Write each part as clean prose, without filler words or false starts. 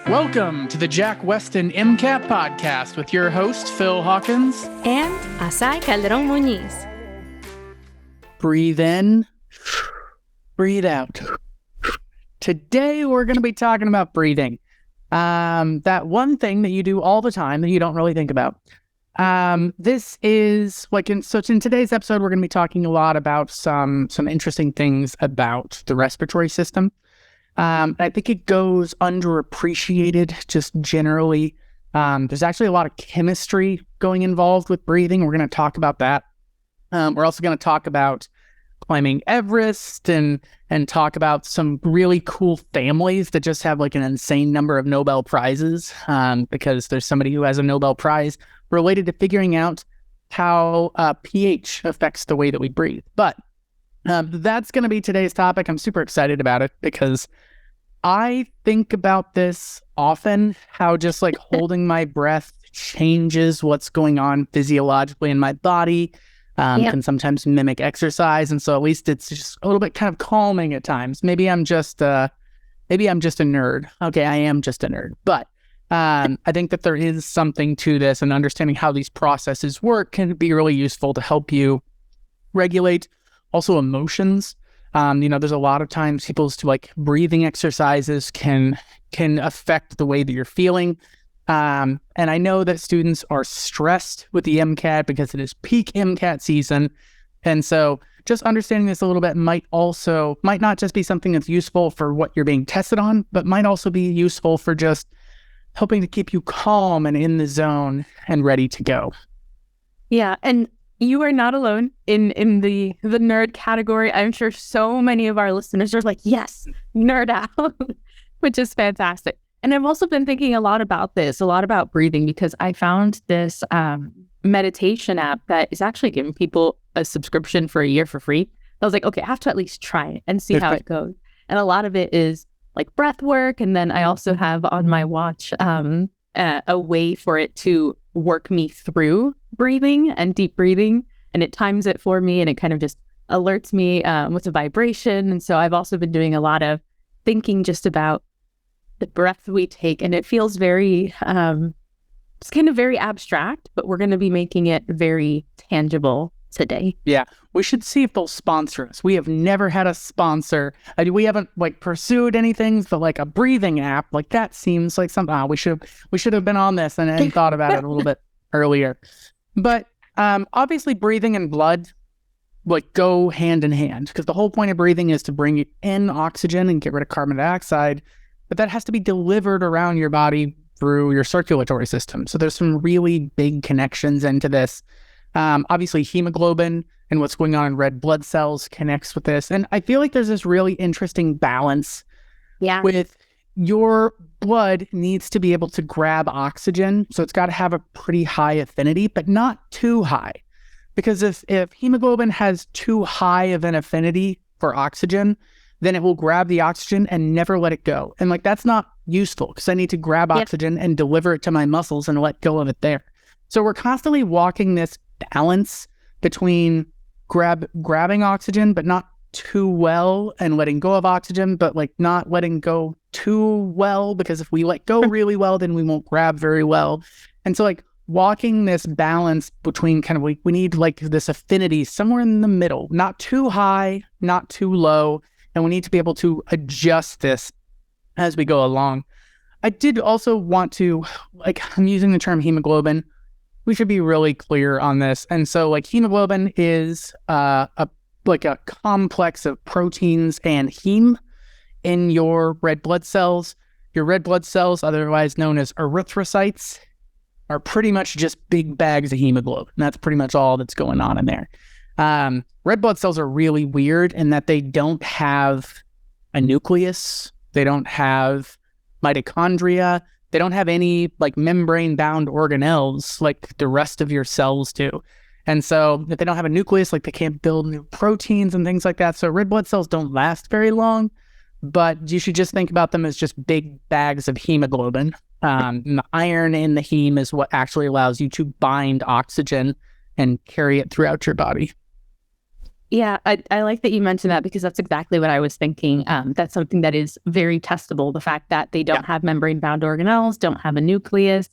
Welcome to the Jack Westin MCAT Podcast with your host, Phil Hawkins. And Asai Calderon Muñiz. Breathe in, breathe out. Today, we're going to be talking about breathing. That one thing that you do all the time that you don't really think about. This is in today's episode, we're going to be talking a lot about some interesting things about the respiratory system. I think it goes underappreciated just generally. There's actually a lot of chemistry involved with breathing. We're going to talk about that. We're also going to talk about climbing Everest and talk about some really cool families that just have an insane number of Nobel Prizes, because there's somebody who has a Nobel Prize related to figuring out how pH affects the way that we breathe. But that's going to be today's topic. I'm super excited about it because I think about this often, how just holding my breath changes what's going on physiologically in my body, can sometimes mimic exercise. And so at least it's just a little bit kind of calming at times. Maybe I'm just a nerd. Okay, I am just a nerd. But I think that there is something to this, and understanding how these processes work can be really useful to help you regulate also emotions. There's a lot of times people's breathing exercises can affect the way that you're feeling. And I know that students are stressed with the MCAT because it is peak MCAT season. And so just understanding this a little bit might not just be something that's useful for what you're being tested on, but might also be useful for just helping to keep you calm and in the zone and ready to go. Yeah. And you are not alone in the nerd category. I'm sure so many of our listeners are like, yes, nerd out, which is fantastic. And I've also been thinking a lot about breathing, because I found this meditation app that is actually giving people a subscription for a year for free. I was like, okay, I have to at least try it and see how it goes. And a lot of it is breath work. And then I also have on my watch a way for it to work me through breathing and deep breathing, and it times it for me, and it kind of just alerts me with a vibration. And so I've also been doing a lot of thinking just about the breath we take, and it feels very it's kind of very abstract, but we're going to be making it very tangible today. Yeah, we should see if they'll sponsor us. We have never had a sponsor. We haven't pursued anything, but a breathing app that seems like something. We should have been on this and thought about it a little bit earlier. But obviously, breathing and blood go hand in hand, because the whole point of breathing is to bring in oxygen and get rid of carbon dioxide. But that has to be delivered around your body through your circulatory system. So there's some really big connections into this. Obviously, hemoglobin and what's going on in red blood cells connects with this. And I feel like there's this really interesting balance with your blood needs to be able to grab oxygen. So it's got to have a pretty high affinity, but not too high. Because if hemoglobin has too high of an affinity for oxygen, then it will grab the oxygen and never let it go. And that's not useful, because I need to grab oxygen and deliver it to my muscles and let go of it there. So we're constantly walking this balance between grabbing oxygen, but not too well, and letting go of oxygen, but not letting go too well, because if we let go really well, then we won't grab very well. And so walking this balance between we need this affinity somewhere in the middle, not too high, not too low. And we need to be able to adjust this as we go along. I did also want to, I'm using the term hemoglobin. We should be really clear on this. And so hemoglobin is a complex of proteins and heme in your red blood cells. Your red blood cells, otherwise known as erythrocytes, are pretty much just big bags of hemoglobin. That's pretty much all that's going on in there. Red blood cells are really weird in that they don't have a nucleus. They don't have mitochondria. They don't have any membrane-bound organelles like the rest of your cells do. And so if they don't have a nucleus, they can't build new proteins and things like that. So red blood cells don't last very long, but you should just think about them as just big bags of hemoglobin. And the iron in the heme is what actually allows you to bind oxygen and carry it throughout your body. Yeah, I like that you mentioned that because that's exactly what I was thinking. That's something that is very testable. The fact that they don't have membrane-bound organelles, don't have a nucleus,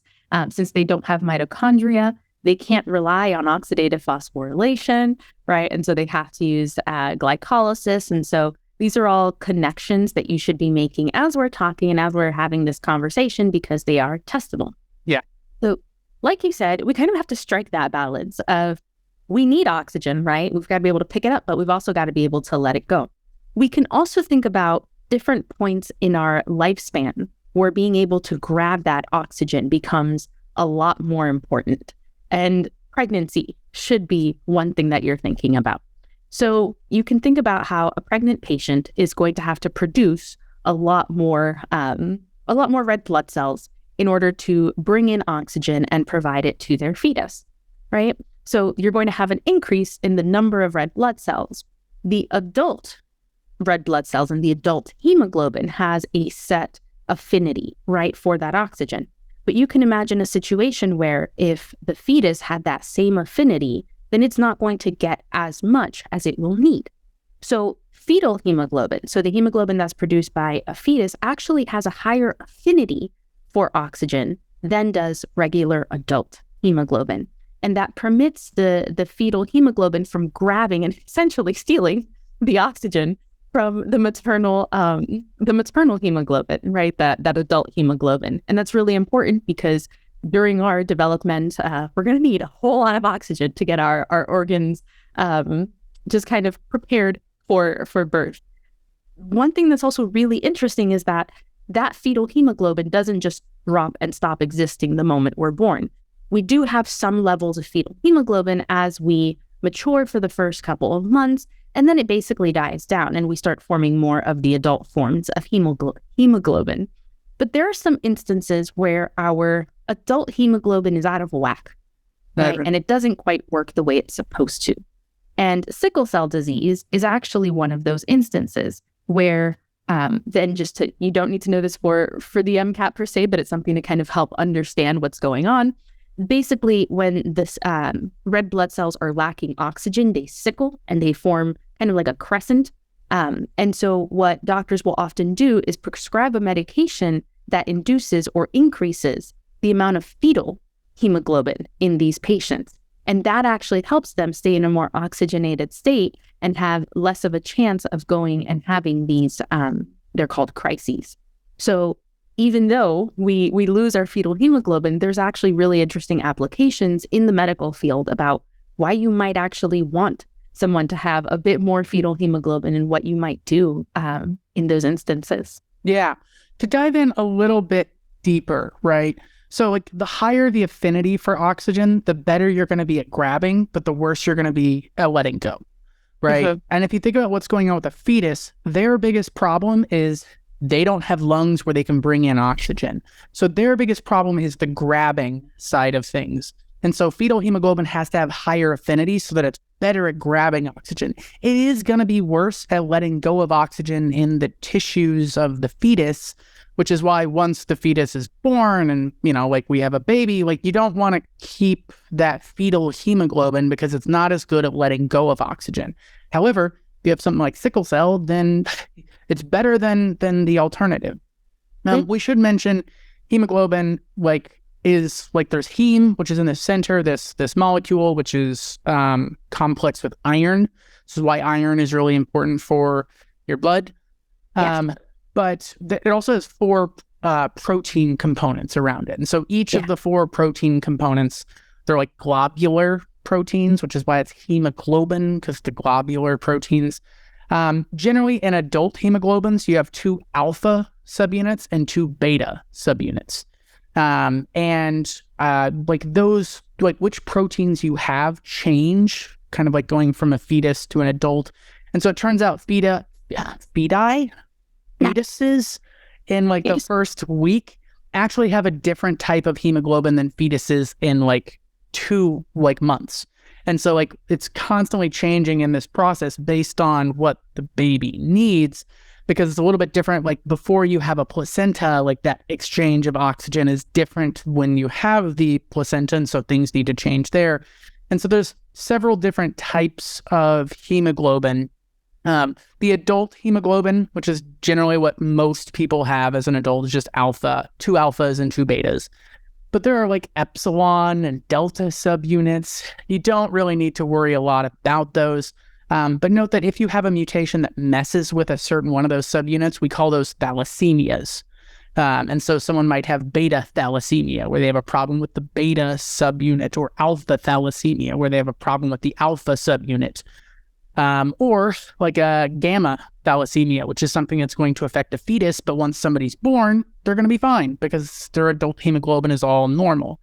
since they don't have mitochondria, they can't rely on oxidative phosphorylation, right? And so they have to use glycolysis. And so these are all connections that you should be making as we're talking and as we're having this conversation because they are testable. Yeah. So like you said, we kind of have to strike that balance of we need oxygen, right? We've got to be able to pick it up, but we've also got to be able to let it go. We can also think about different points in our lifespan where being able to grab that oxygen becomes a lot more important. And pregnancy should be one thing that you're thinking about. So you can think about how a pregnant patient is going to have to produce a lot more red blood cells in order to bring in oxygen and provide it to their fetus, right? So you're going to have an increase in the number of red blood cells. The adult red blood cells and the adult hemoglobin has a set affinity, right, for that oxygen. But you can imagine a situation where if the fetus had that same affinity, then it's not going to get as much as it will need. So fetal hemoglobin, so the hemoglobin that's produced by a fetus, actually has a higher affinity for oxygen than does regular adult hemoglobin. And that permits the fetal hemoglobin from grabbing and essentially stealing the oxygen from the maternal hemoglobin, right? That adult hemoglobin. And that's really important because during our development, we're going to need a whole lot of oxygen to get our organs just kind of prepared for birth. One thing that's also really interesting is that fetal hemoglobin doesn't just drop and stop existing the moment we're born. We do have some levels of fetal hemoglobin as we mature for the first couple of months, and then it basically dies down and we start forming more of the adult forms of hemoglobin. But there are some instances where our adult hemoglobin is out of whack, right? And it doesn't quite work the way it's supposed to. And sickle cell disease is actually one of those instances where you don't need to know this for the MCAT per se, but it's something to kind of help understand what's going on. Basically, when this red blood cells are lacking oxygen, they sickle and they form kind of like a crescent. And so what doctors will often do is prescribe a medication that induces or increases the amount of fetal hemoglobin in these patients. And that actually helps them stay in a more oxygenated state and have less of a chance of going and having these, they're called crises. So even though we lose our fetal hemoglobin, there's actually really interesting applications in the medical field about why you might actually want someone to have a bit more fetal hemoglobin and what you might do in those instances. Yeah. To dive in a little bit deeper, right? So like the higher the affinity for oxygen, the better you're going to be at grabbing, but the worse you're going to be at letting go, right? Mm-hmm. And if you think about what's going on with a fetus, their biggest problem is they don't have lungs where they can bring in oxygen. So their biggest problem is the grabbing side of things. And so fetal hemoglobin has to have higher affinity so that it's better at grabbing oxygen. It is going to be worse at letting go of oxygen in the tissues of the fetus, which is why once the fetus is born and, like we have a baby, like you don't want to keep that fetal hemoglobin because it's not as good at letting go of oxygen. However, if you have something like sickle cell, then it's better than the alternative. Now, we should mention hemoglobin, is there's heme, which is in the center, this molecule, which is complex with iron. This is why iron is really important for your blood. Yes. But it also has 4 protein components around it. And so each of the 4 protein components, they're like globular proteins, which is why it's hemoglobin, because the globular proteins. Generally, in adult hemoglobins, you have 2 alpha subunits and 2 beta subunits. Which proteins you have change, kind of like going from a fetus to an adult. And so it turns out fetuses in the first week actually have a different type of hemoglobin than fetuses in 2 months. And so it's constantly changing in this process based on what the baby needs, because it's a little bit different. Before you have a placenta, that exchange of oxygen is different when you have the placenta, and so things need to change there. And so there's several different types of hemoglobin. The adult hemoglobin, which is generally what most people have as an adult, is just alpha, 2 alphas and 2 betas. But there are like epsilon and delta subunits. You don't really need to worry a lot about those. But note that if you have a mutation that messes with a certain one of those subunits, we call those thalassemias. And so someone might have beta thalassemia, where they have a problem with the beta subunit, or alpha thalassemia, where they have a problem with the alpha subunit. Or like a gamma thalassemia, which is something that's going to affect a fetus, but once somebody's born, they're going to be fine because their adult hemoglobin is all normal.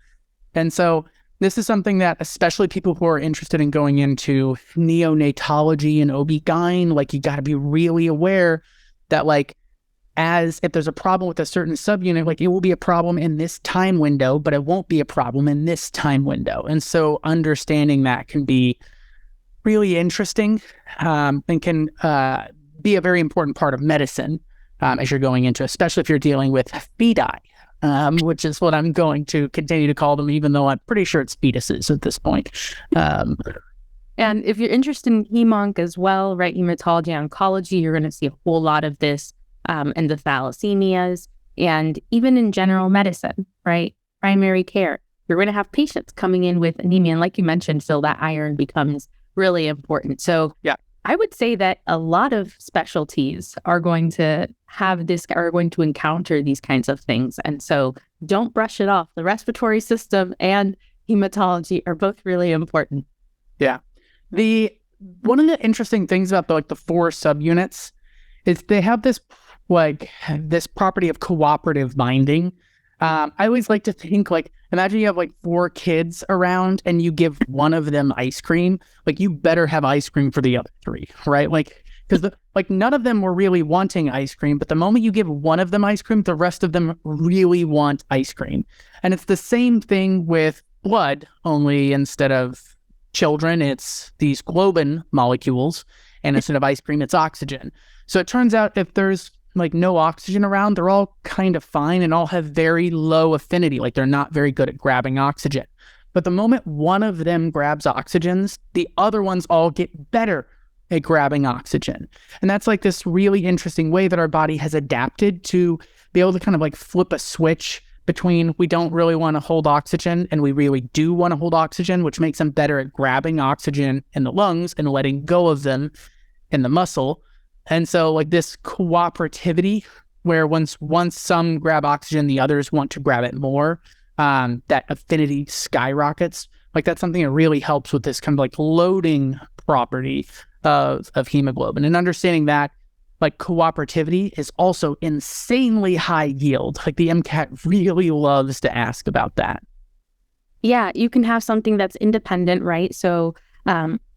And so this is something that, especially people who are interested in going into neonatology and OB-GYN, like, you got to be really aware that, like, as if there's a problem with a certain subunit, like, it will be a problem in this time window, but it won't be a problem in this time window. And so understanding that can be really interesting, and can be a very important part of medicine as you're going into, especially if you're dealing with feti, which is what I'm going to continue to call them, even though I'm pretty sure it's fetuses at this point. And if you're interested in hemonc as well, right, hematology, oncology, you're going to see a whole lot of this in the thalassemias, and even in general medicine, right, primary care. You're going to have patients coming in with anemia, and like you mentioned, Phil, that iron becomes really important. So yeah, I would say that a lot of specialties are going to have this, are going to encounter these kinds of things. And so don't brush it off. The respiratory system and hematology are both really important. Yeah. One of the interesting things about the 4 subunits is they have this property of cooperative binding. I always like to think, imagine you have 4 kids around and you give one of them ice cream. You better have ice cream for the other 3, right? Because none of them were really wanting ice cream, but the moment you give one of them ice cream, the rest of them really want ice cream. And it's the same thing with blood, only instead of children, it's these globin molecules, and instead of ice cream, it's oxygen. So it turns out if there's no oxygen around, they're all kind of fine and all have very low affinity. They're not very good at grabbing oxygen. But the moment one of them grabs oxygens, the other ones all get better at grabbing oxygen. And that's this really interesting way that our body has adapted to be able to kind of flip a switch between we don't really want to hold oxygen and we really do want to hold oxygen, which makes them better at grabbing oxygen in the lungs and letting go of them in the muscle. And so this cooperativity, where once some grab oxygen, the others want to grab it more, that affinity skyrockets. That's something that really helps with this kind of loading property of hemoglobin. And understanding that cooperativity is also insanely high yield. The MCAT really loves to ask about that. Yeah, you can have something that's independent, right? So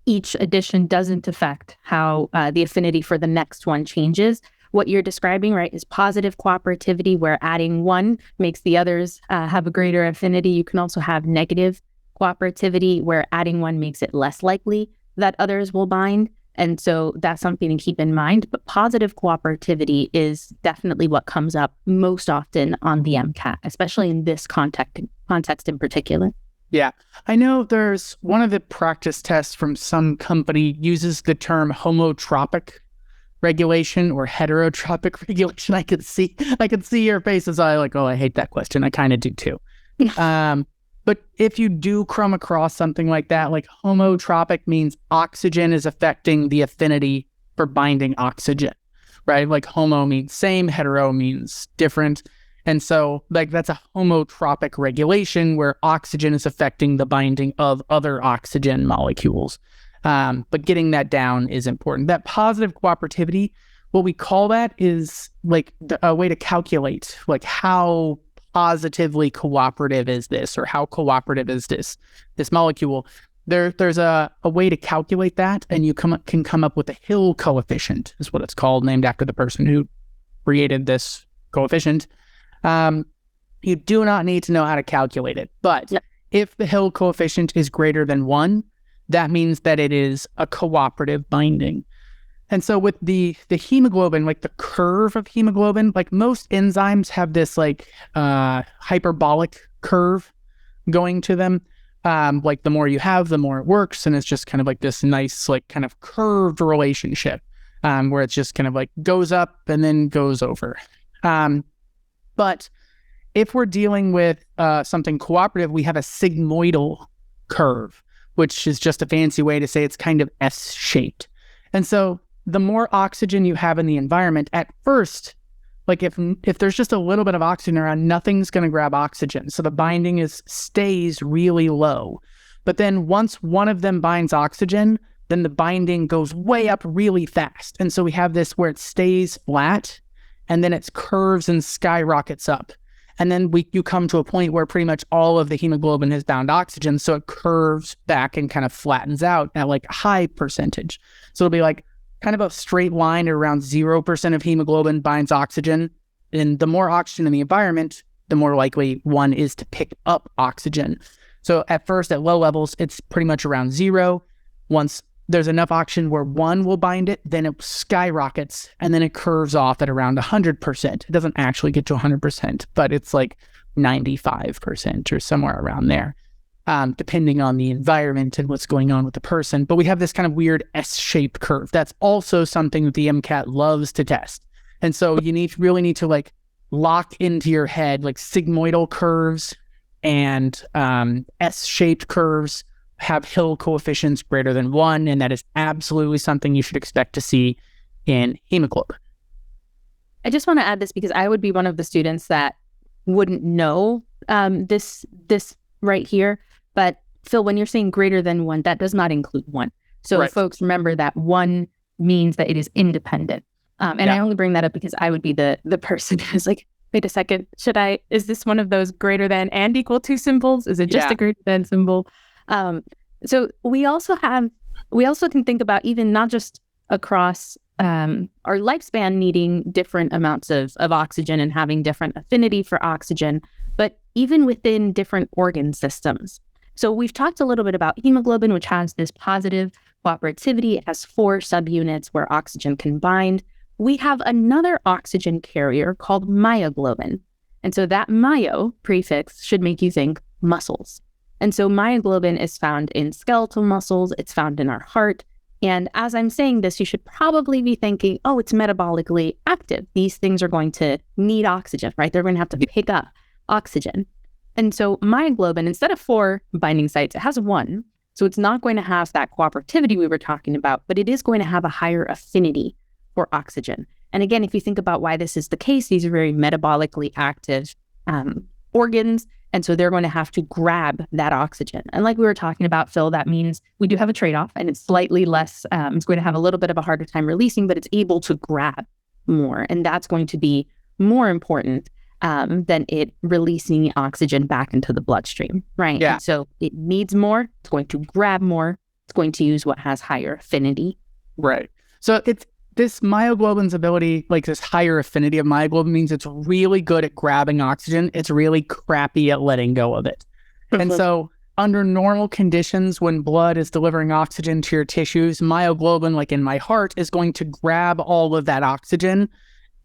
each addition doesn't affect how the affinity for the next one changes. What you're describing, right, is positive cooperativity, where adding one makes the others have a greater affinity. You can also have negative cooperativity, where adding one makes it less likely that others will bind. And so that's something to keep in mind. But positive cooperativity is definitely what comes up most often on the MCAT, especially in this context in particular. Yeah, I know there's one of the practice tests from some company uses the term homotropic regulation or heterotropic regulation. I could see your faces. I hate that question. I kind of do too. But if you do come across something like that, homotropic means oxygen is affecting the affinity for binding oxygen, right? Homo means same, hetero means different. And so that's a homotropic regulation where oxygen is affecting the binding of other oxygen molecules. But getting that down is important. That positive cooperativity, what we call that is a way to calculate how positively cooperative is this, or how cooperative is this molecule. There's a way to calculate that, and you can come up with a Hill coefficient, is what it's called, named after the person who created this coefficient. You do not need to know how to calculate it, but if the Hill coefficient is greater than 1, that means that it is a cooperative binding. And so with the hemoglobin, the curve of hemoglobin, most enzymes have this hyperbolic curve going to them. Like the more you have, the more it works. And it's just kind of like this nice, like kind of curved relationship where it's just kind of like goes up and then goes over. But if we're dealing with something cooperative, we have a sigmoidal curve, which is just a fancy way to say it's kind of S-shaped. And so the more oxygen you have in the environment, at first, like if there's just a little bit of oxygen around, nothing's going to grab oxygen. So the binding stays really low. But then once one of them binds oxygen, then the binding goes way up really fast. And so we have this where it stays flat and then it curves and skyrockets up. And then you come to a point where pretty much all of the hemoglobin has bound oxygen. So it curves back and kind of flattens out at like a high percentage. So it'll be like kind of a straight line at around 0% of hemoglobin binds oxygen. And the more oxygen in the environment, the more likely one is to pick up oxygen. So at first, at low levels, it's pretty much around 0. Once there's enough oxygen where one will bind it, then it skyrockets, and then it curves off at around 100%. It doesn't actually get to 100%, but it's like 95% or somewhere around there. Depending on the environment and what's going on with the person. But we have this kind of weird S-shaped curve. That's also something that the MCAT loves to test. And so you really need to like lock into your head like sigmoidal curves and S-shaped curves have Hill coefficients greater than 1, and that is absolutely something you should expect to see in hemoglobin. I just want to add this because I would be one of the students that wouldn't know this right here. But Phil, when you're saying greater than 1, that does not include 1. So right. Folks, remember that 1 means that it is independent. I only bring that up because I would be the person who's like, wait a second, is this one of those greater than and equal to symbols? Is it just a greater than symbol? So we also can think about even not just across our lifespan needing different amounts of oxygen and having different affinity for oxygen, but even within different organ systems. So we've talked a little bit about hemoglobin, which has this positive cooperativity. It has 4 subunits where oxygen can bind. We have another oxygen carrier called myoglobin. And so that myo prefix should make you think muscles. And so myoglobin is found in skeletal muscles. It's found in our heart. And as I'm saying this, you should probably be thinking, oh, it's metabolically active. These things are going to need oxygen, right? They're going to have to pick up oxygen. And so myoglobin, instead of 4 binding sites, it has 1. So it's not going to have that cooperativity we were talking about, but it is going to have a higher affinity for oxygen. And again, if you think about why this is the case, these are very metabolically active organs. And so they're going to have to grab that oxygen. And like we were talking about, Phil, that means we do have a trade-off and it's slightly less, it's going to have a little bit of a harder time releasing, but it's able to grab more. And that's going to be more important than it releasing oxygen back into the bloodstream, right? Yeah. And so it needs more, it's going to grab more, it's going to use what has higher affinity. Right. So it's this myoglobin's ability, like this higher affinity of myoglobin means it's really good at grabbing oxygen. It's really crappy at letting go of it. And so under normal conditions, when blood is delivering oxygen to your tissues, myoglobin, like in my heart, is going to grab all of that oxygen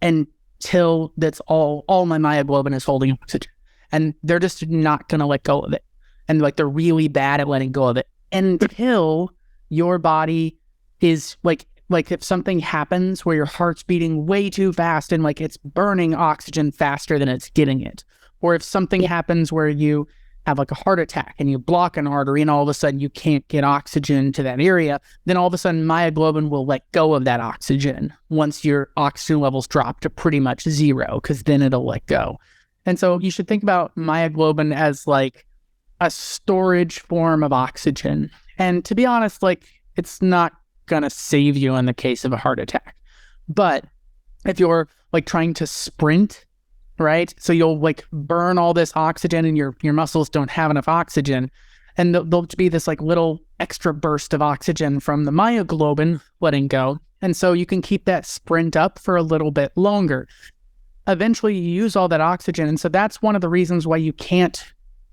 until that's all my myoglobin is holding oxygen. And they're just not going to let go of it. And like they're really bad at letting go of it until your body is like if something happens where your heart's beating way too fast and like it's burning oxygen faster than it's getting it. Or if something happens where you have like a heart attack and you block an artery and all of a sudden you can't get oxygen to that area, then all of a sudden myoglobin will let go of that oxygen once your oxygen levels drop to pretty much 0, because then it'll let go. And so you should think about myoglobin as like a storage form of oxygen. And to be honest, like it's not going to save you in the case of a heart attack. But if you're like trying to sprint, right? So you'll like burn all this oxygen and your muscles don't have enough oxygen. And there'll be this like little extra burst of oxygen from the myoglobin letting go. And so you can keep that sprint up for a little bit longer. Eventually you use all that oxygen. And so that's one of the reasons why you can't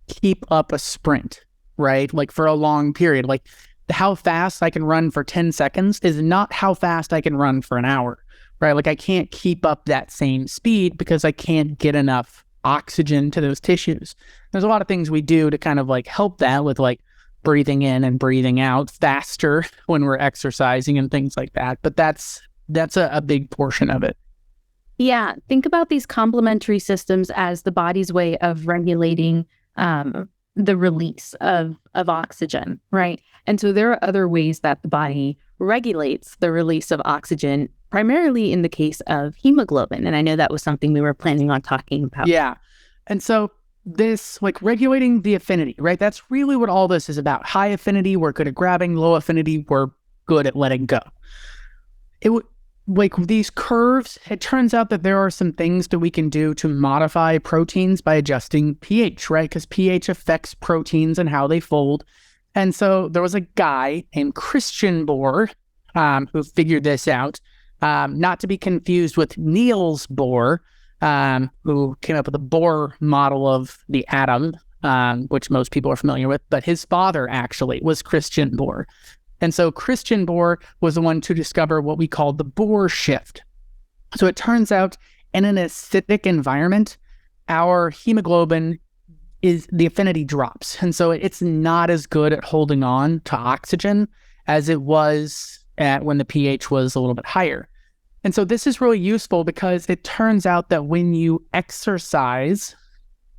keep up a sprint, right? Like for a long period. Like how fast I can run for 10 seconds is not how fast I can run for an hour, right? Like I can't keep up that same speed because I can't get enough oxygen to those tissues. There's a lot of things we do to kind of like help that with like breathing in and breathing out faster when we're exercising and things like that. But that's a big portion of it. Yeah. Think about these complementary systems as the body's way of regulating the release of oxygen, right? And so there are other ways that the body regulates the release of oxygen, primarily in the case of hemoglobin. And I know that was something we were planning on talking about. Yeah. And so this, like regulating the affinity, right? That's really what all this is about. High affinity, we're good at grabbing. Low affinity, we're good at letting go. Like these curves, it turns out that there are some things that we can do to modify proteins by adjusting pH, right? Because pH affects proteins and how they fold. And so there was a guy named Christian Bohr who figured this out, not to be confused with Niels Bohr, who came up with the Bohr model of the atom, which most people are familiar with. But his father actually was Christian Bohr. And so Christian Bohr was the one to discover what we call the Bohr shift. So it turns out in an acidic environment, our hemoglobin the affinity drops. And so it's not as good at holding on to oxygen as it was when the pH was a little bit higher. And so this is really useful because it turns out that when you exercise,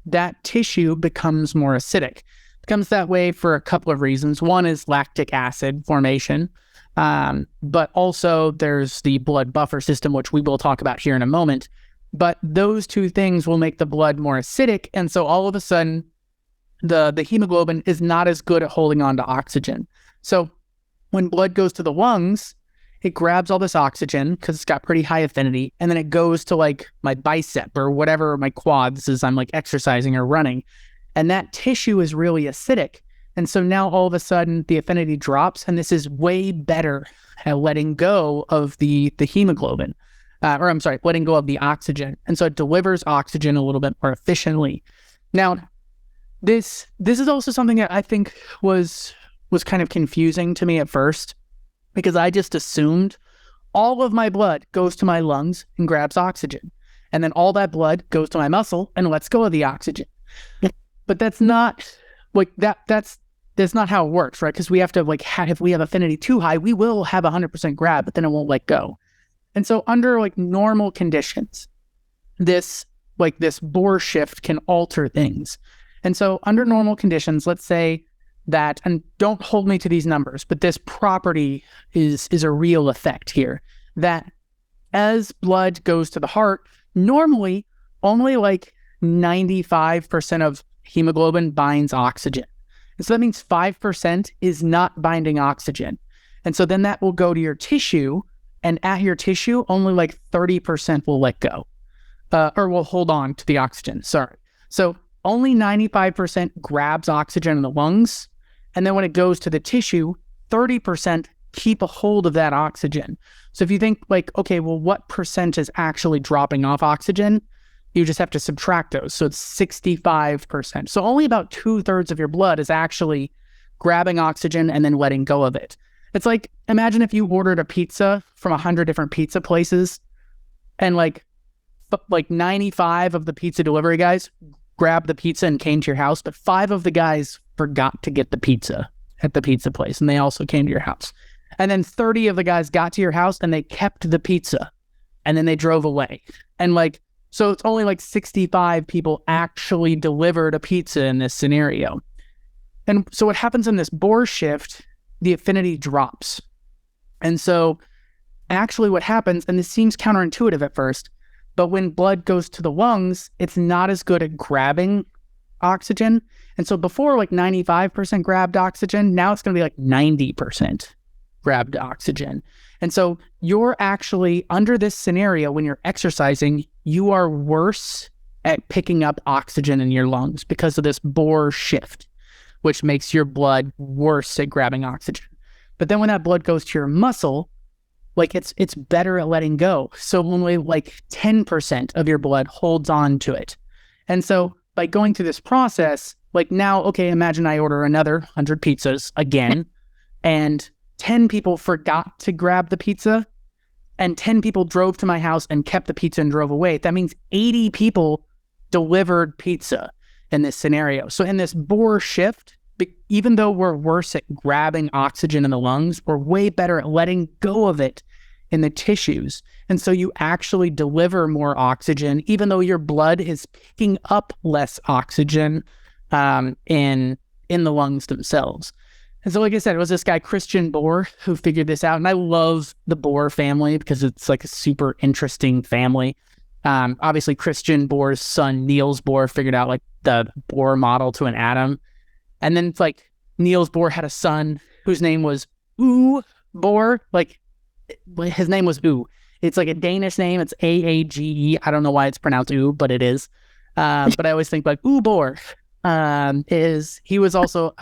that tissue becomes more acidic. Becomes that way for a couple of reasons. One is lactic acid formation, but also there's the blood buffer system, which we will talk about here in a moment. But those two things will make the blood more acidic, and so all of a sudden, the hemoglobin is not as good at holding on to oxygen. So when blood goes to the lungs, it grabs all this oxygen because it's got pretty high affinity, and then it goes to like my bicep or whatever, my quads as I'm like exercising or running. And that tissue is really acidic. And so now all of a sudden the affinity drops, and this is way better at letting go of the hemoglobin, letting go of the oxygen. And so it delivers oxygen a little bit more efficiently. Now, this is also something that I think was kind of confusing to me at first, because I just assumed all of my blood goes to my lungs and grabs oxygen. And then all that blood goes to my muscle and lets go of the oxygen. But that's not like that's not how it works, right? Because we have to if we have affinity too high, we will have 100% grab, but then it won't let go. And so under like normal conditions, this Bohr shift can alter things. And so under normal conditions, let's say that, and don't hold me to these numbers, but this property is a real effect here, that as blood goes to the heart, normally only like 95% of hemoglobin binds oxygen. And so that means 5% is not binding oxygen. And so then that will go to your tissue, and at your tissue, only like 30% will let go, or will hold on to the oxygen, sorry. So only 95% grabs oxygen in the lungs, and then when it goes to the tissue, 30% keep a hold of that oxygen. So if you think like, okay, well, what percent is actually dropping off oxygen? You just have to subtract those. So it's 65%. So only about 2/3 of your blood is actually grabbing oxygen and then letting go of it. It's like, imagine if you ordered a pizza from 100 different pizza places, and like 95 of the pizza delivery guys grabbed the pizza and came to your house, but 5 of the guys forgot to get the pizza at the pizza place, and they also came to your house. And then 30 of the guys got to your house and they kept the pizza, and then they drove away. And so it's only like 65 people actually delivered a pizza in this scenario. And so what happens in this Bohr shift, the affinity drops. And so actually what happens, and this seems counterintuitive at first, but when blood goes to the lungs, it's not as good at grabbing oxygen. And so before like 95% grabbed oxygen, now it's going to be like 90% grabbed oxygen. And so you're actually, under this scenario, when you're exercising, you are worse at picking up oxygen in your lungs because of this Bohr shift, which makes your blood worse at grabbing oxygen. But then when that blood goes to your muscle, like it's better at letting go. So only like 10% of your blood holds on to it. And so by going through this process, like now, okay, imagine I order another 100 pizzas again, and 10 people forgot to grab the pizza, and 10 people drove to my house and kept the pizza and drove away. That means 80 people delivered pizza in this scenario. So in this Bohr shift, even though we're worse at grabbing oxygen in the lungs, we're way better at letting go of it in the tissues. And so you actually deliver more oxygen, even though your blood is picking up less oxygen in the lungs themselves. And so, like I said, it was this guy, Christian Bohr, who figured this out. And I love the Bohr family because it's like a super interesting family. Obviously, Christian Bohr's son, Niels Bohr, figured out like the Bohr model to an atom. And then it's like Niels Bohr had a son whose name was Bohr. Like his name was It's like a Danish name. It's Aage. I don't know why it's pronounced but it is. But I always think like Bohr he was also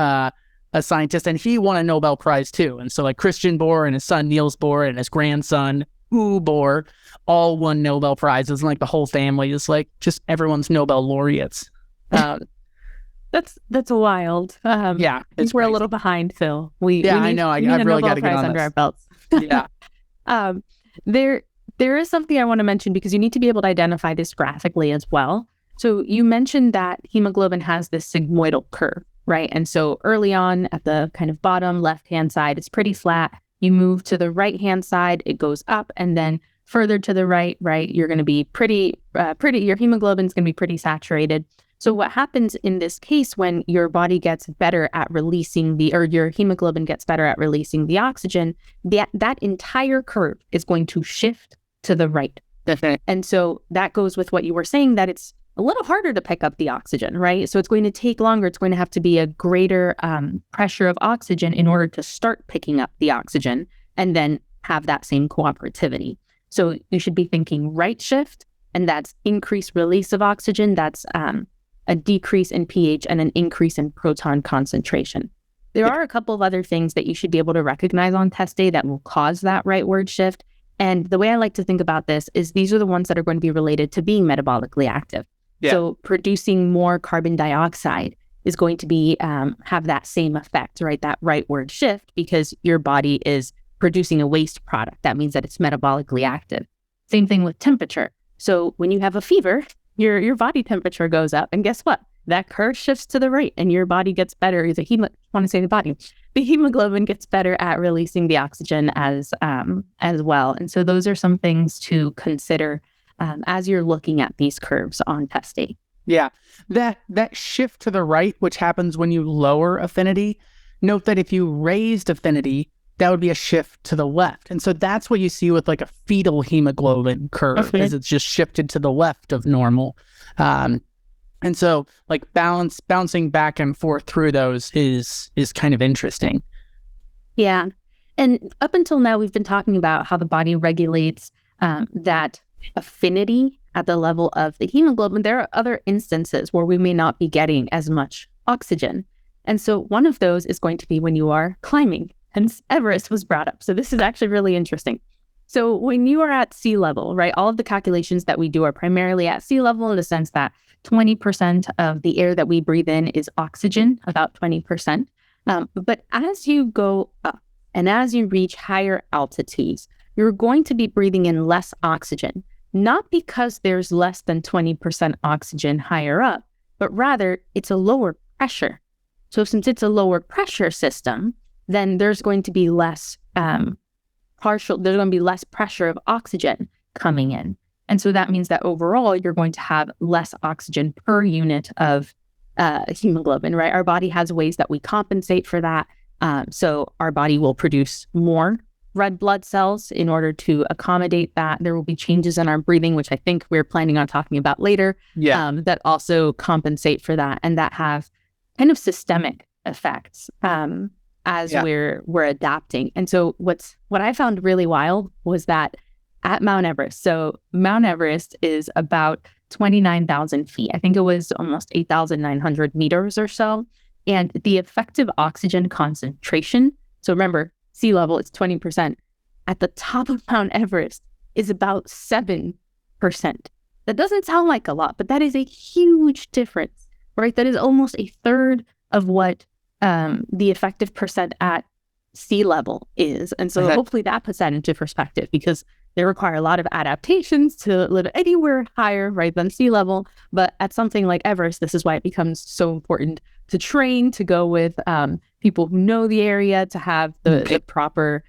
a scientist, and he won a Nobel Prize too. And so like Christian Bohr and his son Niels Bohr and his grandson Bohr all won Nobel Prizes, and like the whole family is like just everyone's Nobel laureates. That's wild. Yeah, we're crazy. A little behind, Phil. I know. I've really got to get on under this. Our belts. Yeah. There is something I want to mention because you need to be able to identify this graphically as well. So you mentioned that hemoglobin has this sigmoidal curve, right? And so early on at the kind of bottom left-hand side, it's pretty flat. You move to the right-hand side, it goes up, and then further to the right, you're going to be pretty, your hemoglobin's going to be pretty saturated. So what happens in this case when your body gets better at releasing your hemoglobin gets better at releasing the oxygen, that entire curve is going to shift to the right. And so that goes with what you were saying, that it's a little harder to pick up the oxygen, right? So it's going to take longer. It's going to have to be a greater pressure of oxygen in order to start picking up the oxygen and then have that same cooperativity. So you should be thinking right shift, and that's increased release of oxygen. That's a decrease in pH and an increase in proton concentration. There are a couple of other things that you should be able to recognize on test day that will cause that rightward shift. And the way I like to think about this is these are the ones that are going to be related to being metabolically active. Yeah. So producing more carbon dioxide is going to be have that same effect, right? That rightward shift, because your body is producing a waste product. That means that it's metabolically active. Same thing with temperature. So when you have a fever, your body temperature goes up, and guess what? That curve shifts to the right, and your body gets better. The hemoglobin gets better at releasing the oxygen as well. And so those are some things to consider as you're looking at these curves on test day. Yeah, that shift to the right, which happens when you lower affinity. Note that if you raised affinity, that would be a shift to the left. And so that's what you see with like a fetal hemoglobin curve, as it's just shifted to the left of normal. And so like bouncing back and forth through those is kind of interesting. Yeah. And up until now, we've been talking about how the body regulates that affinity at the level of the hemoglobin. There are other instances where we may not be getting as much oxygen. And so one of those is going to be when you are climbing. Hence, Everest was brought up. So this is actually really interesting. So when you are at sea level, right, all of the calculations that we do are primarily at sea level in the sense that 20% of the air that we breathe in is oxygen, about 20%. But as you go up and as you reach higher altitudes, you're going to be breathing in less oxygen, not because there's less than 20% oxygen higher up, but rather it's a lower pressure. So since it's a lower pressure system, then there's going to be less there's going to be less pressure of oxygen coming in. And so that means that overall, you're going to have less oxygen per unit of hemoglobin, right? Our body has ways that we compensate for that. So our body will produce more red blood cells in order to accommodate that. There will be changes in our breathing, which I think we're planning on talking about later, that also compensate for that and that have kind of systemic effects as we're adapting. And so what I found really wild was that at Mount Everest, so Mount Everest is about 29,000 feet. I think it was almost 8,900 meters or so. And the effective oxygen concentration, so remember, sea level is 20%, at the top of Mount Everest is about 7%. That doesn't sound like a lot, but that is a huge difference, right? That is almost a third of what the effective percent at sea level is. And so hopefully that puts that into perspective, because They require a lot of adaptations to live anywhere higher, right, than sea level. But at something like Everest, this is why it becomes so important to train, to go with people who know the area, to have the proper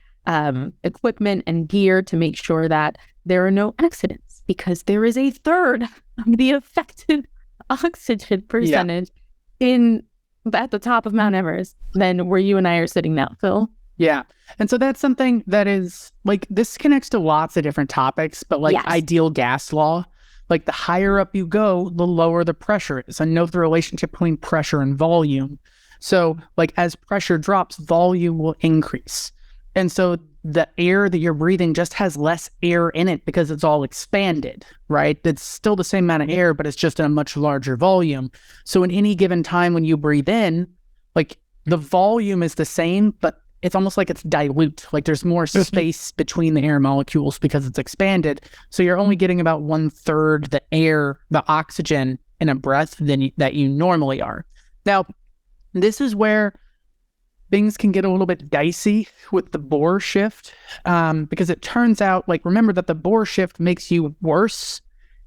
equipment and gear to make sure that there are no accidents, because there is a third of the effective oxygen percentage at the top of Mount Everest than where you and I are sitting now, Phil. Yeah. And so that's something that is like, this connects to lots of different topics, but like ideal gas law, like the higher up you go, the lower the pressure is. I know the relationship between pressure and volume. So like as pressure drops, volume will increase. And so the air that you're breathing just has less air in it because it's all expanded, right? It's still the same amount of air, but it's just in a much larger volume. So in any given time when you breathe in, like the volume is the same, but it's almost like it's dilute. Like there's more space between the air molecules because it's expanded. So you're only getting about 1/3 the air, the oxygen in a breath that you normally are. Now, this is where things can get a little bit dicey with the Bohr shift, because it turns out, like, remember that the Bohr shift makes you worse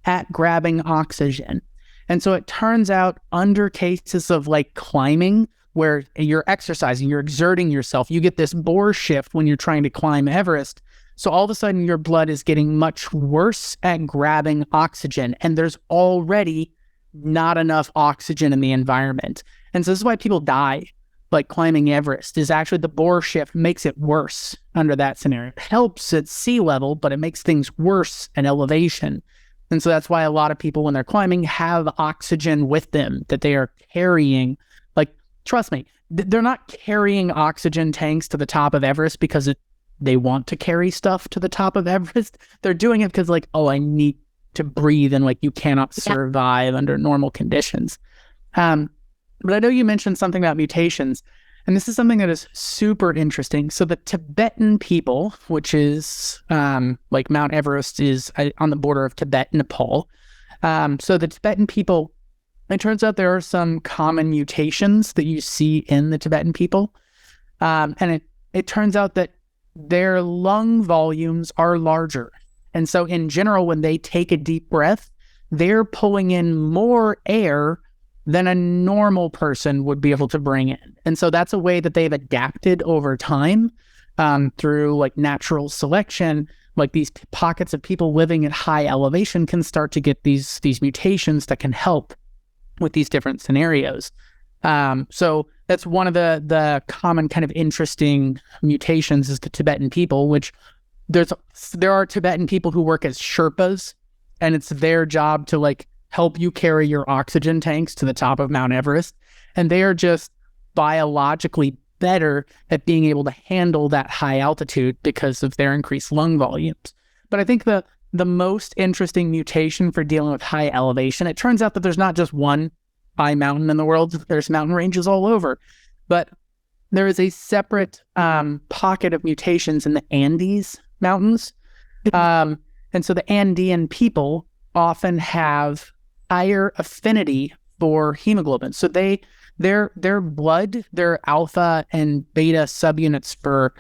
at grabbing oxygen. And so it turns out under cases of like climbing, where you're exercising, you're exerting yourself, you get this Bohr shift when you're trying to climb Everest. So all of a sudden your blood is getting much worse at grabbing oxygen, and there's already not enough oxygen in the environment. And so this is why people die, like climbing Everest, is actually the Bohr shift makes it worse under that scenario. It helps at sea level, but it makes things worse at elevation. And so that's why a lot of people, when they're climbing, have oxygen with them that they are carrying. Like, trust me, they're not carrying oxygen tanks to the top of Everest because they want to carry stuff to the top of Everest. They're doing it because, like, oh, I need to breathe, and like you cannot survive under normal conditions. But I know you mentioned something about mutations, and this is something that is super interesting. So the Tibetan people, which is like Mount Everest is on the border of Tibet and Nepal. So the Tibetan people, it turns out there are some common mutations that you see in the Tibetan people. And it turns out that their lung volumes are larger. And so in general, when they take a deep breath, they're pulling in more air than a normal person would be able to bring in. And so that's a way that they've adapted over time through like natural selection. Like these pockets of people living at high elevation can start to get these mutations that can help with these different scenarios. So that's one of the common kind of interesting mutations is the Tibetan people, which there are Tibetan people who work as Sherpas, and it's their job to like help you carry your oxygen tanks to the top of Mount Everest. And they are just biologically better at being able to handle that high altitude because of their increased lung volumes. But I think the most interesting mutation for dealing with high elevation, it turns out that there's not just one high mountain in the world, there's mountain ranges all over. But there is a separate pocket of mutations in the Andes Mountains. And so the Andean people often have higher affinity for hemoglobin. So their blood, their alpha and beta subunits for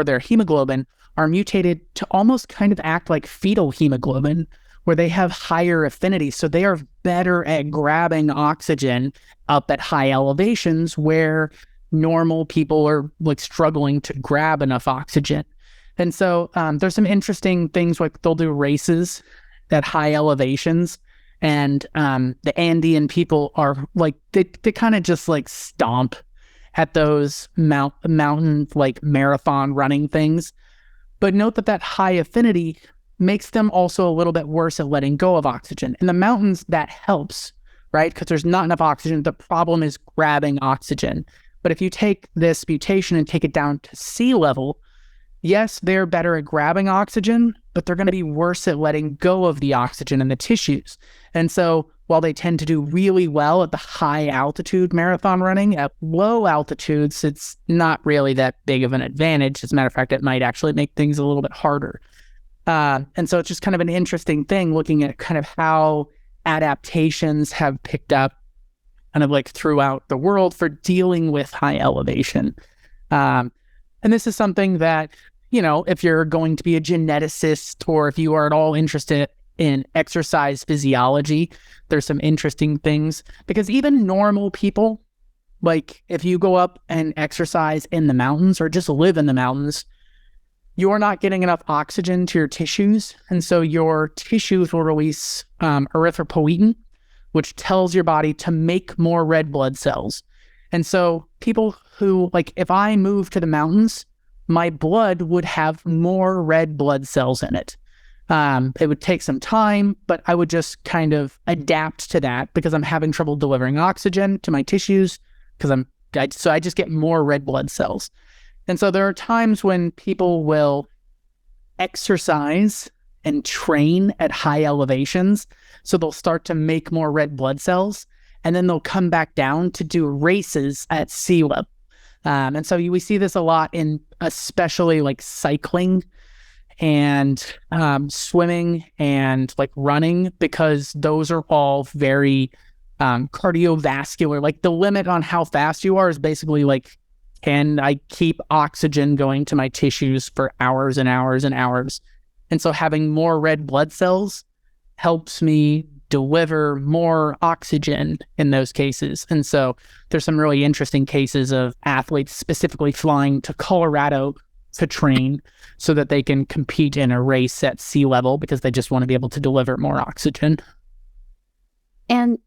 their hemoglobin are mutated to almost kind of act like fetal hemoglobin, where they have higher affinity. So they are better at grabbing oxygen up at high elevations where normal people are like struggling to grab enough oxygen. And so there's some interesting things, like they'll do races at high elevations, and the Andean people are like, they kind of just like stomp at those mountain like marathon running things. But note that high affinity makes them also a little bit worse at letting go of oxygen. In the mountains, that helps, right? Because there's not enough oxygen. The problem is grabbing oxygen. But if you take this mutation and take it down to sea level, yes, they're better at grabbing oxygen, but they're going to be worse at letting go of the oxygen in the tissues. And so while they tend to do really well at the high altitude marathon running, at low altitudes, it's not really that big of an advantage. As a matter of fact, it might actually make things a little bit harder. And so it's just kind of an interesting thing looking at kind of how adaptations have picked up kind of like throughout the world for dealing with high elevation. And this is something that, if you're going to be a geneticist or if you are at all interested in exercise physiology, there's some interesting things, because even normal people, like if you go up and exercise in the mountains or just live in the mountains, you're not getting enough oxygen to your tissues. And so your tissues will release erythropoietin, which tells your body to make more red blood cells. And so people who, like, if I move to the mountains, my blood would have more red blood cells in it. It would take some time, but I would just kind of adapt to that because I'm having trouble delivering oxygen to my tissues so I just get more red blood cells. And so there are times when people will exercise and train at high elevations. So they'll start to make more red blood cells, and then they'll come back down to do races at sea level. And so we see this a lot in especially like cycling and swimming and like running, because those are all very cardiovascular. Like the limit on how fast you are is basically like, can I keep oxygen going to my tissues for hours and hours and hours? And so having more red blood cells helps me deliver more oxygen in those cases. And so there's some really interesting cases of athletes specifically flying to Colorado to train so that they can compete in a race at sea level because they just want to be able to deliver more oxygen. And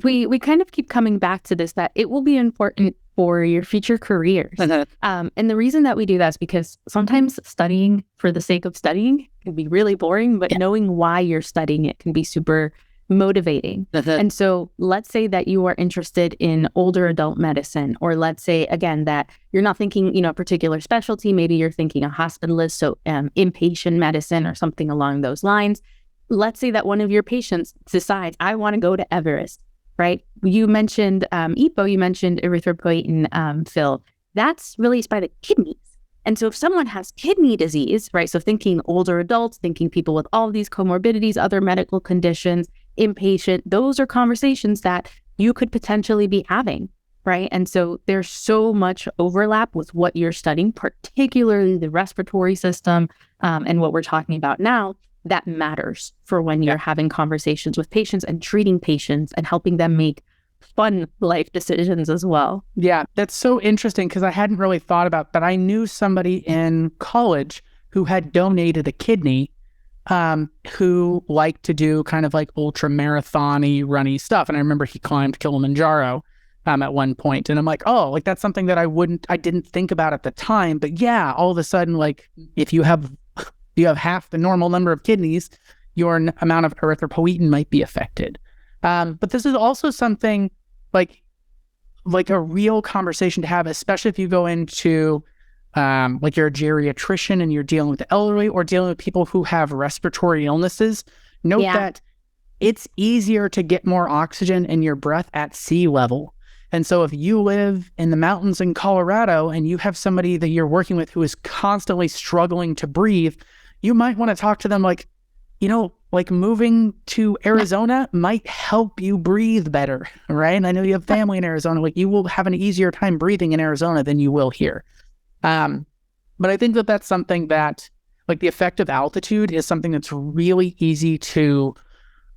we kind of keep coming back to this, that it will be important for your future careers. And the reason that we do that is because sometimes studying for the sake of studying can be really boring, but knowing why you're studying it can be super motivating. And so let's say that you are interested in older adult medicine, or let's say, again, that you're not thinking, a particular specialty. Maybe you're thinking a hospitalist, so inpatient medicine or something along those lines. Let's say that one of your patients decides, I want to go to Everest. Right? You mentioned EPO, you mentioned erythropoietin, Phil. That's released by the kidneys. And so if someone has kidney disease, right? So thinking older adults, thinking people with all of these comorbidities, other medical conditions, inpatient, those are conversations that you could potentially be having, right? And so there's so much overlap with what you're studying, particularly the respiratory system and what we're talking about now. That matters for when you're having conversations with patients and treating patients and helping them make fun life decisions as well. Yeah, that's so interesting because I hadn't really thought about that. I knew somebody in college who had donated a kidney who liked to do kind of like ultra marathon-y, runny stuff. And I remember he climbed Kilimanjaro at one point. And I'm like, oh, like that's something that I didn't think about at the time. But yeah, all of a sudden, like if you have half the normal number of kidneys, your amount of erythropoietin might be affected. But this is also something like a real conversation to have, especially if you go into like you're a geriatrician and you're dealing with the elderly or dealing with people who have respiratory illnesses. Note that it's easier to get more oxygen in your breath at sea level. And so if you live in the mountains in Colorado and you have somebody that you're working with who is constantly struggling to breathe, you might want to talk to them like, like moving to Arizona might help you breathe better, right? And I know you have family in Arizona, like you will have an easier time breathing in Arizona than you will here. But I think that that's something that, like the effect of altitude is something that's really easy to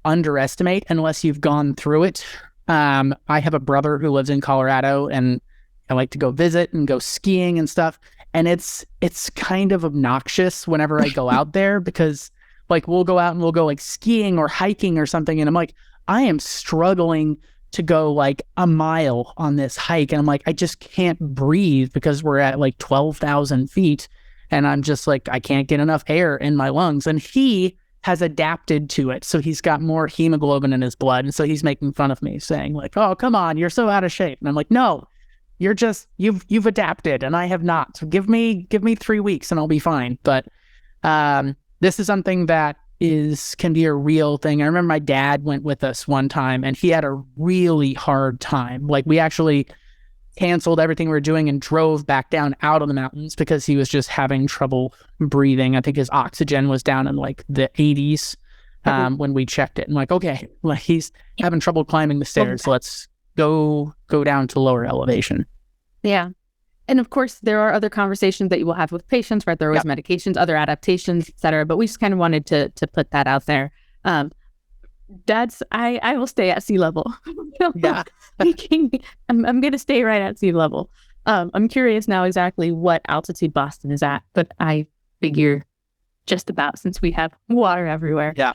underestimate unless you've gone through it. I have a brother who lives in Colorado and I like to go visit and go skiing and stuff. And it's kind of obnoxious whenever I go out there because like we'll go out and we'll go like skiing or hiking or something. And I'm like, I am struggling to go like a mile on this hike. And I'm like, I just can't breathe because we're at like 12,000 feet. And I'm just like, I can't get enough air in my lungs. And he has adapted to it. So he's got more hemoglobin in his blood. And so he's making fun of me saying like, oh, come on, you're so out of shape. And I'm like, no, you've adapted and I have not. So give me 3 weeks and I'll be fine. But this is something that can be a real thing. I remember my dad went with us one time and he had a really hard time. Like we actually canceled everything we were doing and drove back down out of the mountains because he was just having trouble breathing. I think his oxygen was down in like the 80s when we checked it. And like, okay, like he's having trouble climbing the stairs. So let's go down to lower elevation. Yeah. And of course, there are other conversations that you will have with patients, right? There are always medications, other adaptations, et cetera. But we just kind of wanted to put that out there. I will stay at sea level. Yeah. I'm going to stay right at sea level. I'm curious now exactly what altitude Boston is at, but I figure just about, since we have water everywhere. Yeah.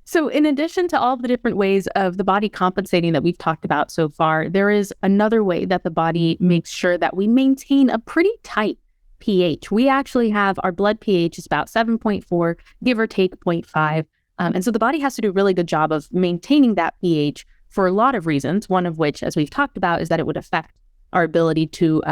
So in addition to all the different ways of the body compensating that we've talked about so far, there is another way that the body makes sure that we maintain a pretty tight pH. We actually have our blood pH is about 7.4, give or take 0.5. And so the body has to do a really good job of maintaining that pH for a lot of reasons, one of which, as we've talked about, is that it would affect our ability to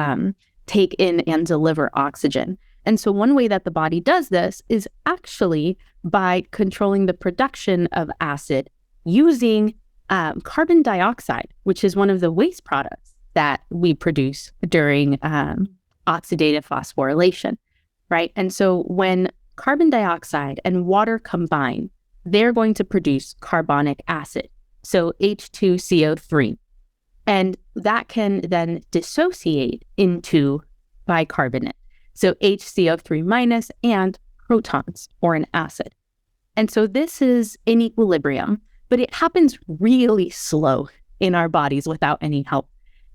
take in and deliver oxygen. And so one way that the body does this is actually by controlling the production of acid using carbon dioxide, which is one of the waste products that we produce during oxidative phosphorylation, right? And so when carbon dioxide and water combine, they're going to produce carbonic acid, so H2CO3. And that can then dissociate into bicarbonate, so HCO3 minus and protons, or an acid. And so this is in equilibrium, but it happens really slow in our bodies without any help.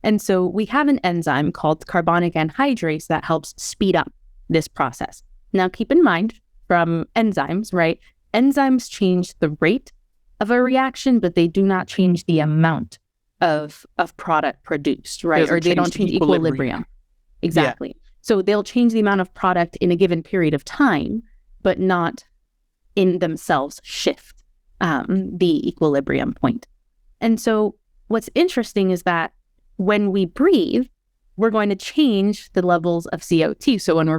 And so we have an enzyme called carbonic anhydrase that helps speed up this process. Now, keep in mind from enzymes, right? Enzymes change the rate of a reaction, but they do not change the amount of product produced, right? Or they don't change equilibrium. Exactly. Yeah. So they'll change the amount of product in a given period of time, but not in themselves shift the equilibrium point. And so what's interesting is that when we breathe, we're going to change the levels of CO2. So when we're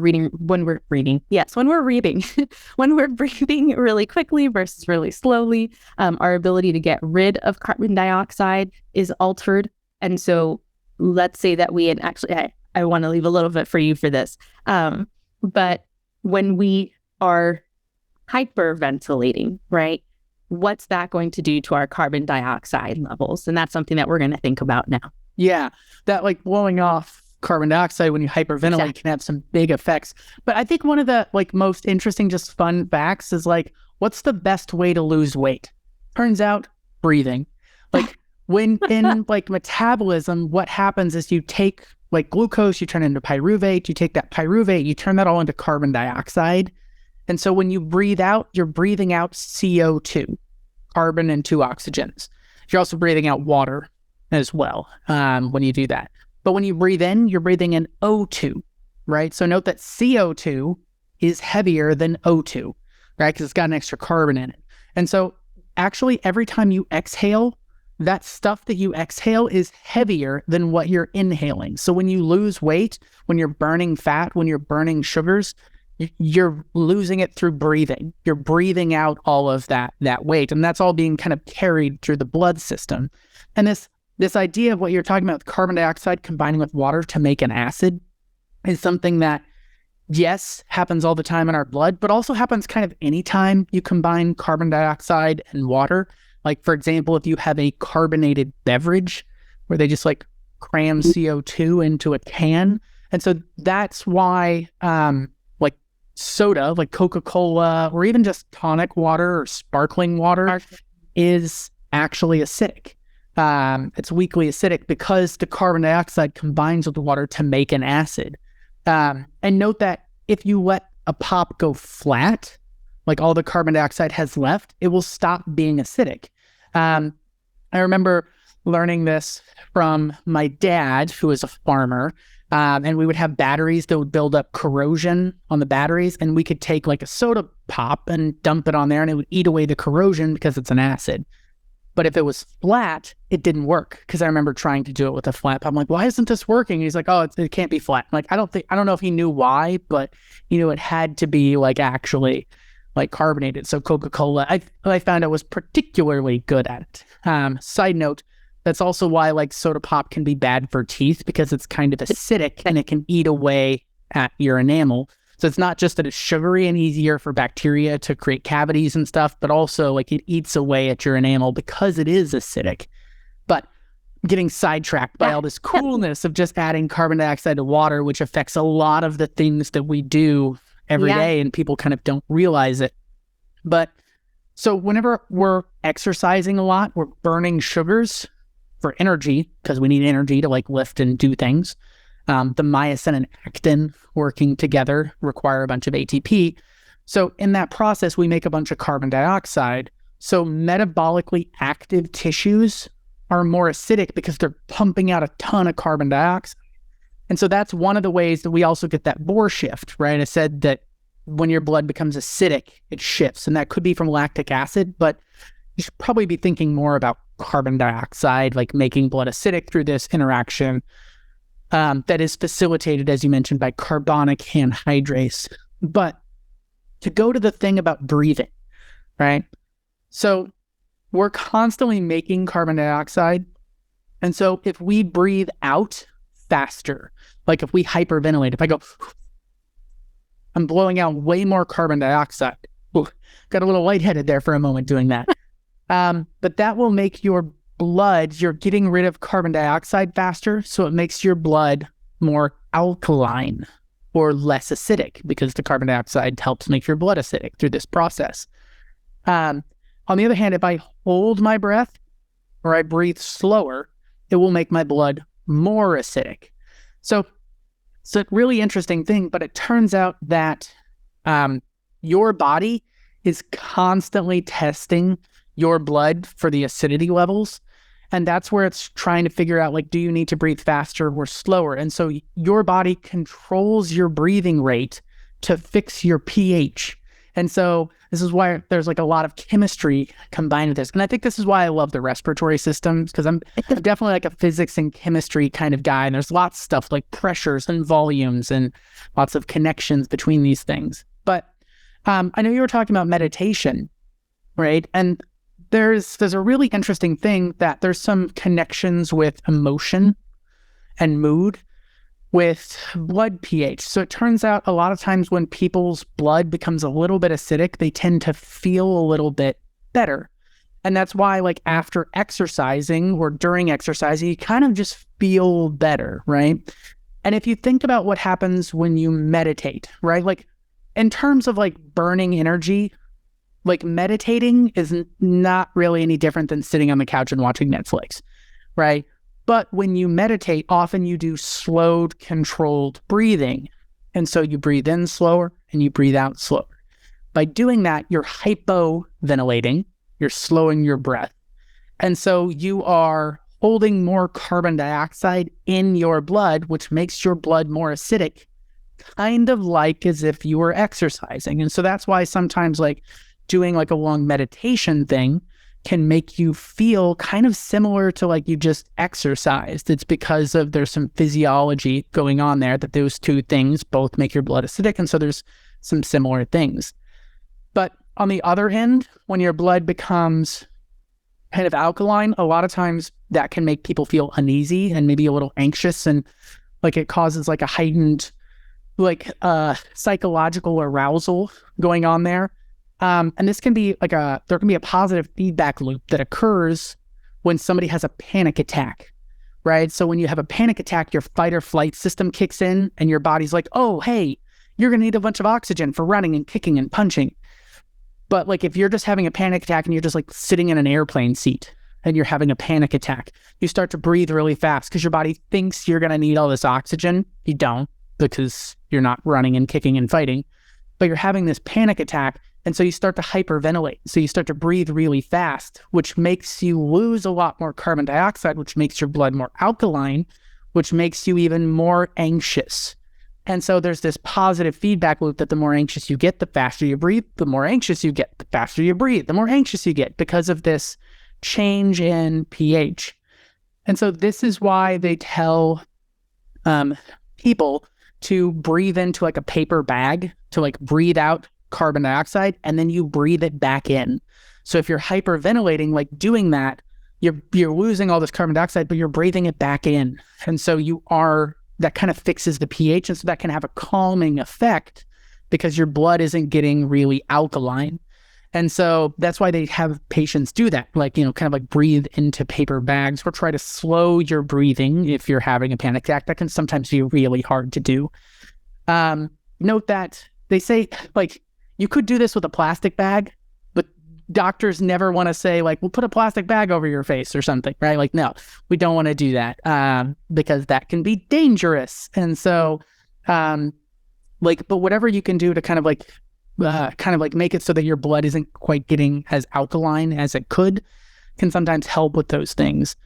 breathing really quickly versus really slowly, our ability to get rid of carbon dioxide is altered. And so let's say that we, and actually I want to leave a little bit for you for this, but when we are hyperventilating, right, what's that going to do to our carbon dioxide levels? And that's something that we're going to think about now. Yeah, that like blowing off carbon dioxide when you hyperventilate can have some big effects. But I think one of the like most interesting, just fun facts is like, what's the best way to lose weight? Turns out breathing. Like when in like metabolism, what happens is you take like glucose, you turn it into pyruvate, you take that pyruvate, you turn that all into carbon dioxide. And so when you breathe out, you're breathing out CO2, carbon and 2 oxygens. You're also breathing out water as well when you do that. But when you breathe in, you're breathing in O2, right? So note that CO2 is heavier than O2, right? Because it's got an extra carbon in it. And so actually every time you exhale, that stuff that you exhale is heavier than what you're inhaling. So when you lose weight, when you're burning fat, when you're burning sugars, you're losing it through breathing. You're breathing out all of that weight, and that's all being kind of carried through the blood system. And this idea of what you're talking about, carbon dioxide combining with water to make an acid, is something that, yes, happens all the time in our blood, but also happens kind of anytime you combine carbon dioxide and water. Like, for example, if you have a carbonated beverage where they just like cram CO2 into a can. And so that's why like soda, like Coca-Cola, or even just tonic water or sparkling water is actually acidic. It's weakly acidic because the carbon dioxide combines with the water to make an acid. And note that if you let a pop go flat, like all the carbon dioxide has left, it will stop being acidic. I remember learning this from my dad, who is a farmer, and we would have batteries that would build up corrosion on the batteries, and we could take like a soda pop and dump it on there, and it would eat away the corrosion because it's an acid. But if it was flat, it didn't work, because I remember trying to do it with a flat pop. I'm like, why isn't this working? And he's like, oh, it can't be flat. I'm like, I don't know if he knew why, but he knew it had to be like actually like carbonated. So Coca-Cola, I found I was particularly good at it. Side note, that's also why like soda pop can be bad for teeth, because it's kind of acidic and it can eat away at your enamel. So it's not just that it's sugary and easier for bacteria to create cavities and stuff, but also like it eats away at your enamel because it is acidic. But getting sidetracked by all this coolness of just adding carbon dioxide to water, which affects a lot of the things that we do every day, and people kind of don't realize it. But so whenever we're exercising a lot, we're burning sugars for energy because we need energy to like lift and do things. The myosin and actin working together require a bunch of ATP. So in that process, we make a bunch of carbon dioxide. So metabolically active tissues are more acidic because they're pumping out a ton of carbon dioxide. And so that's one of the ways that we also get that Bohr shift, right? I said that when your blood becomes acidic, it shifts, and that could be from lactic acid, but you should probably be thinking more about carbon dioxide, like making blood acidic through this interaction that is facilitated, as you mentioned, by carbonic anhydrase. But to go to the thing about breathing, right? So we're constantly making carbon dioxide. And so if we breathe out faster, like if we hyperventilate, if I go, I'm blowing out way more carbon dioxide. Ooh, got a little lightheaded there for a moment doing that. But that will make your blood, you're getting rid of carbon dioxide faster. So it makes your blood more alkaline or less acidic because the carbon dioxide helps make your blood acidic through this process. On the other hand, if I hold my breath or I breathe slower, it will make my blood more acidic. So it's a really interesting thing, but it turns out that your body is constantly testing your blood for the acidity levels. And that's where it's trying to figure out, like, do you need to breathe faster or slower? And so your body controls your breathing rate to fix your pH. And so this is why there's like a lot of chemistry combined with this. And I think this is why I love the respiratory systems, because I'm definitely like a physics and chemistry kind of guy. And there's lots of stuff like pressures and volumes and lots of connections between these things. But I know you were talking about meditation, right? And there's a really interesting thing that there's some connections with emotion and mood with blood pH. So it turns out a lot of times when people's blood becomes a little bit acidic, they tend to feel a little bit better. And that's why, like, after exercising or during exercising, you kind of just feel better, right? And if you think about what happens when you meditate, right? Like, in terms of like burning energy, like meditating is not really any different than sitting on the couch and watching Netflix, right? But when you meditate, often you do slowed, controlled breathing. And so you breathe in slower and you breathe out slower. By doing that, you're hypoventilating, you're slowing your breath. And so you are holding more carbon dioxide in your blood, which makes your blood more acidic, kind of like as if you were exercising. And so that's why sometimes like doing like a long meditation thing can make you feel kind of similar to like you just exercised. It's because of there's some physiology going on there that those two things both make your blood acidic. And so there's some similar things. But on the other end, when your blood becomes kind of alkaline, a lot of times that can make people feel uneasy and maybe a little anxious, and like it causes like a heightened like psychological arousal going on there. And this can be like there can be a positive feedback loop that occurs when somebody has a panic attack, right? So when you have a panic attack, your fight or flight system kicks in and your body's like, oh, hey, you're going to need a bunch of oxygen for running and kicking and punching. But like if you're just having a panic attack and you're just like sitting in an airplane seat and you're having a panic attack, you start to breathe really fast because your body thinks you're going to need all this oxygen. You don't, because you're not running and kicking and fighting, but you're having this panic attack. And so you start to hyperventilate. So you start to breathe really fast, which makes you lose a lot more carbon dioxide, which makes your blood more alkaline, which makes you even more anxious. And so there's this positive feedback loop that the more anxious you get, the faster you breathe, the more anxious you get, the faster you breathe, the more anxious you get because of this change in pH. And so this is why they tell people to breathe into like a paper bag, to like breathe out carbon dioxide, and then you breathe it back in. So if you're hyperventilating, like doing that, you're losing all this carbon dioxide, but you're breathing it back in. And so that kind of fixes the pH. And so that can have a calming effect because your blood isn't getting really alkaline. And so that's why they have patients do that, like, kind of like breathe into paper bags or try to slow your breathing if you're having a panic attack. That can sometimes be really hard to do. Note that they say, like, you could do this with a plastic bag, but doctors never want to say, like, we'll put a plastic bag over your face or something, right? Like, no, we don't want to do that because that can be dangerous. And so, but whatever you can do to kind of like make it so that your blood isn't quite getting as alkaline as it could can sometimes help with those things.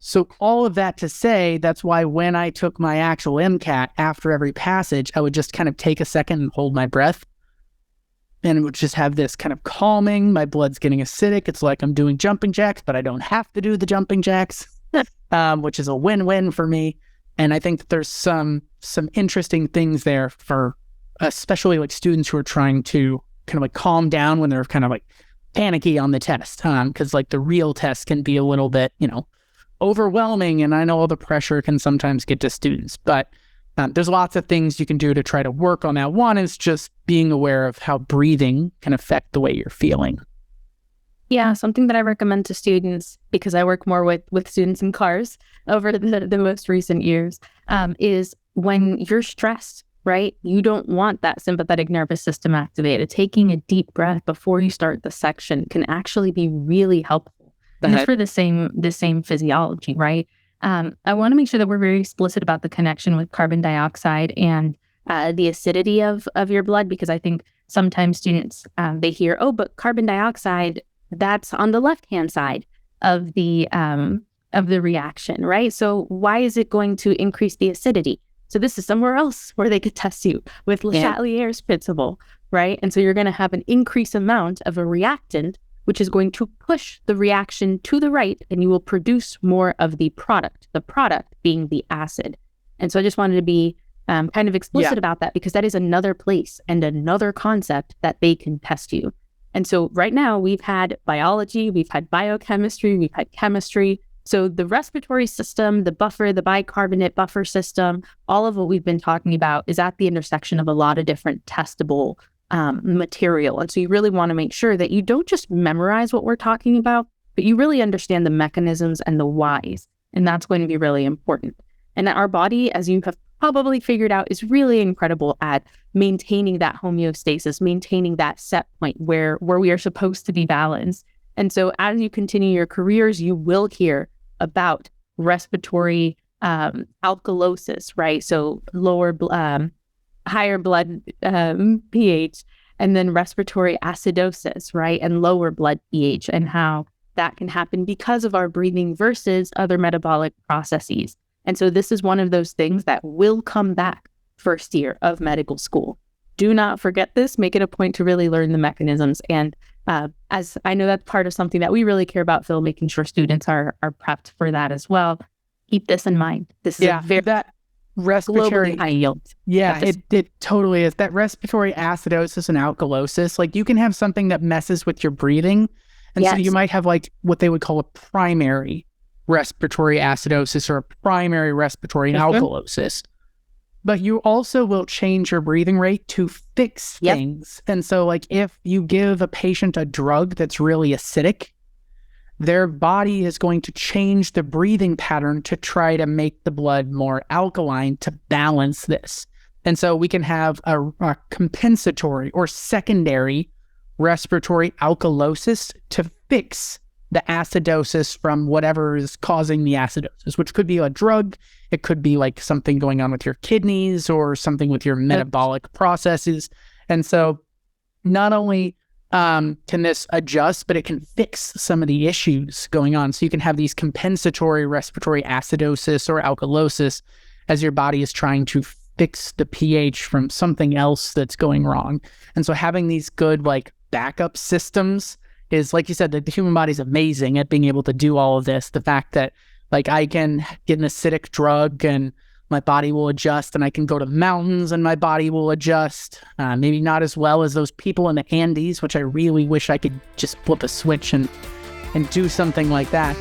So all of that to say, that's why when I took my actual MCAT, after every passage, I would just kind of take a second and hold my breath. And it would just have this kind of calming, my blood's getting acidic. It's like I'm doing jumping jacks, but I don't have to do the jumping jacks, which is a win-win for me. And I think that there's some interesting things there for especially like students who are trying to kind of like calm down when they're kind of like panicky on the test. Because like the real test can be a little bit, overwhelming, and I know all the pressure can sometimes get to students, but there's lots of things you can do to try to work on that. One is just being aware of how breathing can affect the way you're feeling. Yeah, something that I recommend to students, because I work more with students in cars over the most recent years, is when you're stressed, right? You don't want that sympathetic nervous system activated. Taking a deep breath before you start the section can actually be really helpful. And it's for the same physiology, right? I want to make sure that we're very explicit about the connection with carbon dioxide and the acidity of your blood, because I think sometimes students, they hear, oh, but carbon dioxide, that's on the left-hand side of the reaction, right? So why is it going to increase the acidity? So this is somewhere else where they could test you with Le Chatelier's principle, right? And so you're going to have an increased amount of a reactant, which is going to push the reaction to the right, and you will produce more of the product being the acid. And so I just wanted to be kind of explicit about that, because that is another place and another concept that they can test you. And so right now we've had biology, we've had biochemistry, we've had chemistry. So the respiratory system, the buffer, the bicarbonate buffer system, all of what we've been talking about is at the intersection of a lot of different testable material. And so you really want to make sure that you don't just memorize what we're talking about, but you really understand the mechanisms and the whys. And that's going to be really important. And our body, as you have probably figured out, is really incredible at maintaining that homeostasis, maintaining that set point where we are supposed to be balanced. And so as you continue your careers, you will hear about respiratory alkalosis, right? So higher blood pH, and then respiratory acidosis, right? And lower blood pH, and how that can happen because of our breathing versus other metabolic processes. And so this is one of those things that will come back first year of medical school. Do not forget this. Make it a point to really learn the mechanisms. And as I know that's part of something that we really care about, Phil, making sure students are prepped for that as well. Keep this in mind. This is a very respiratory high yield. Yeah, it totally is. That respiratory acidosis and alkalosis, like you can have something that messes with your breathing. And so you might have like what they would call a primary respiratory acidosis or a primary respiratory alkalosis. But you also will change your breathing rate to fix things. And so like if you give a patient a drug that's really acidic, their body is going to change the breathing pattern to try to make the blood more alkaline to balance this. And so we can have a compensatory or secondary respiratory alkalosis to fix the acidosis from whatever is causing the acidosis, which could be a drug. It could be like something going on with your kidneys or something with your metabolic processes. And so not only can this adjust, but it can fix some of the issues going on. So you can have these compensatory respiratory acidosis or alkalosis as your body is trying to fix the pH from something else that's going wrong. And so having these good like backup systems is, like you said, the human body is amazing at being able to do all of this. The fact that like I can get an acidic drug and my body will adjust, and I can go to mountains and my body will adjust. Maybe not as well as those people in the Andes, which I really wish I could just flip a switch and do something like that.